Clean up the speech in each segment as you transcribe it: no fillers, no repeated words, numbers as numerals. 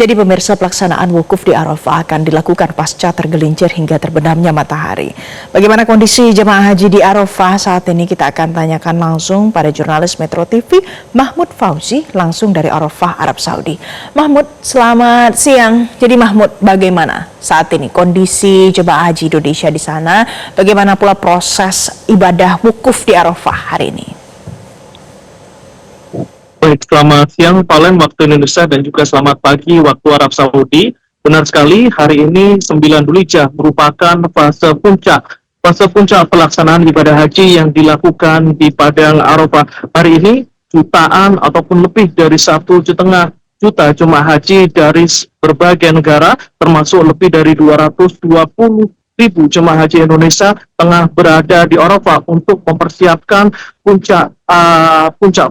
Jadi pemirsa, pelaksanaan wukuf di Arafah akan dilakukan pasca tergelincir hingga terbenamnya matahari. Bagaimana kondisi jemaah haji di Arafah saat ini, kita akan tanyakan langsung pada jurnalis Metro TV Mahmud Fauzi langsung dari Arafah, Arab Saudi. Mahmud, selamat siang. Jadi Mahmud, bagaimana saat ini kondisi jemaah haji Indonesia di sana? Bagaimana pula proses ibadah wukuf di Arafah hari ini? Baik, selamat siang Valen waktu Indonesia dan juga selamat pagi waktu Arab Saudi. Benar sekali, hari ini 9 Dzulhijjah merupakan fase puncak pelaksanaan ibadah haji yang dilakukan di Padang Arafah. Hari ini jutaan ataupun lebih dari 1,5 juta jemaah haji dari berbagai negara, termasuk lebih dari 220.000 jemaah haji Indonesia tengah berada di Arafah untuk mempersiapkan puncak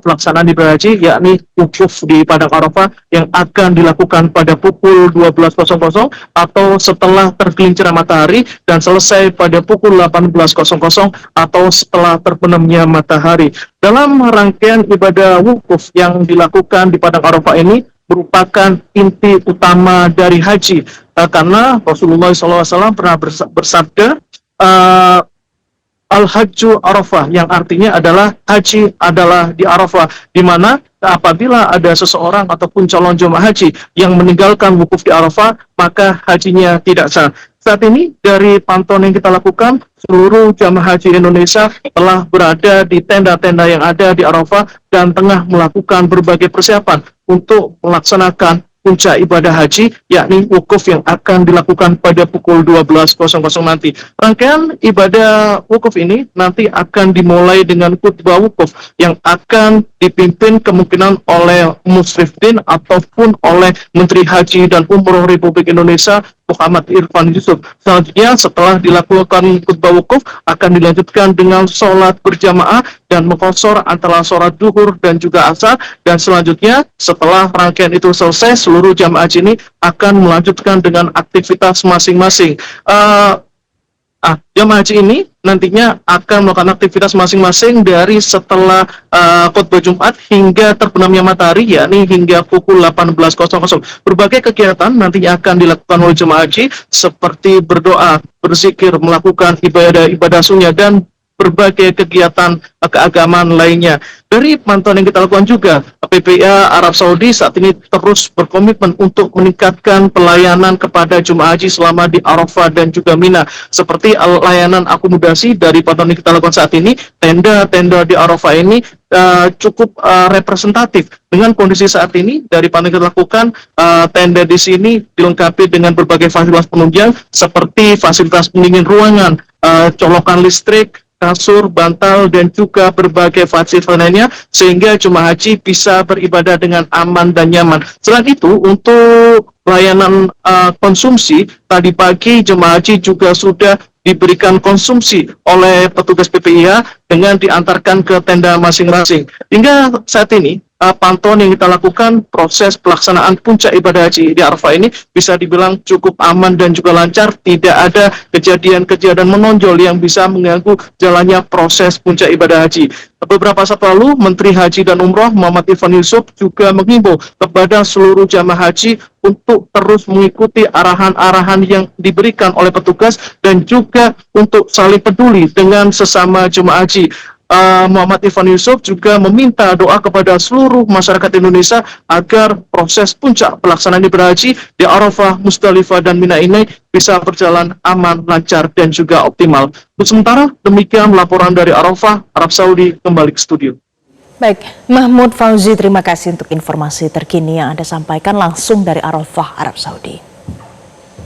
pelaksanaan ibadah haji, yakni wukuf di Padang Arafah yang akan dilakukan pada pukul 12.00 atau setelah tergelincir matahari dan selesai pada pukul 18.00 atau setelah terbenamnya matahari. Dalam rangkaian ibadah wukuf yang dilakukan di Padang Arafah ini merupakan inti utama dari haji, karena Rasulullah SAW pernah bersabda, Al-Hajju Arafah, yang artinya adalah haji adalah di Arafah, di mana apabila ada seseorang ataupun calon jemaah haji yang meninggalkan wukuf di Arafah, maka hajinya tidak sah. Saat ini dari pantauan yang kita lakukan, seluruh jemaah haji Indonesia telah berada di tenda-tenda yang ada di Arafah dan tengah melakukan berbagai persiapan untuk melaksanakan puncak ibadah haji, yakni wukuf yang akan dilakukan pada pukul 12.00 nanti. Rangkaian ibadah wukuf ini nanti akan dimulai dengan khutbah wukuf yang akan dipimpin kemungkinan oleh Musrifdin ataupun oleh Menteri Haji dan Umroh Republik Indonesia Muhammad Irfan Yusuf. Selanjutnya setelah dilakukan khutbah wukuf akan dilanjutkan dengan sholat berjamaah dan mengqashar antara sholat duhur dan juga asar, dan selanjutnya setelah rangkaian itu selesai, seluruh jamaah haji ini akan melanjutkan dengan aktivitas masing-masing. Jamaah haji ini nantinya akan melakukan aktivitas masing-masing dari setelah khutbah Jumat hingga terbenamnya matahari, yakni hingga pukul 18.00. Berbagai kegiatan nantinya akan dilakukan oleh jemaah haji seperti berdoa, berzikir, melakukan ibadah sunnah dan berbagai kegiatan keagamaan lainnya. Dari pantauan yang kita lakukan juga, PPA Arab Saudi saat ini terus berkomitmen untuk meningkatkan pelayanan kepada jemaah haji selama di Arafah dan juga Mina. Seperti layanan akomodasi, dari pantauan yang kita lakukan saat ini, tenda-tenda di Arafah ini cukup representatif dengan kondisi saat ini. Dari pantauan yang kita lakukan, tenda di sini dilengkapi dengan berbagai fasilitas penunjang seperti fasilitas pendingin ruangan, colokan listrik, kasur, bantal, dan juga berbagai fasilitas lainnya, sehingga jemaah haji bisa beribadah dengan aman dan nyaman. Selain itu, untuk layanan konsumsi, tadi pagi jemaah haji juga sudah diberikan konsumsi oleh petugas PPIH dengan diantarkan ke tenda masing-masing. Hingga saat ini, pantauan yang kita lakukan, proses pelaksanaan puncak ibadah haji di Arafah ini bisa dibilang cukup aman dan juga lancar. Tidak ada kejadian-kejadian menonjol yang bisa mengganggu jalannya proses puncak ibadah haji. Beberapa saat lalu, Menteri Haji dan Umroh Muhammad Irfan Yusuf juga mengimbau kepada seluruh jamaah haji untuk terus mengikuti arahan-arahan yang diberikan oleh petugas dan juga untuk saling peduli dengan sesama jemaah haji. Muhammad Irfan Yusuf juga meminta doa kepada seluruh masyarakat Indonesia agar proses puncak pelaksanaan ibadah haji di Arafah, Musdalifah, dan Mina ini bisa berjalan aman, lancar, dan juga optimal. Untuk sementara, demikian laporan dari Arafah, Arab Saudi, kembali ke studio. Baik, Mahmud Fauzi, terima kasih untuk informasi terkini yang Anda sampaikan langsung dari Arafah, Arab Saudi.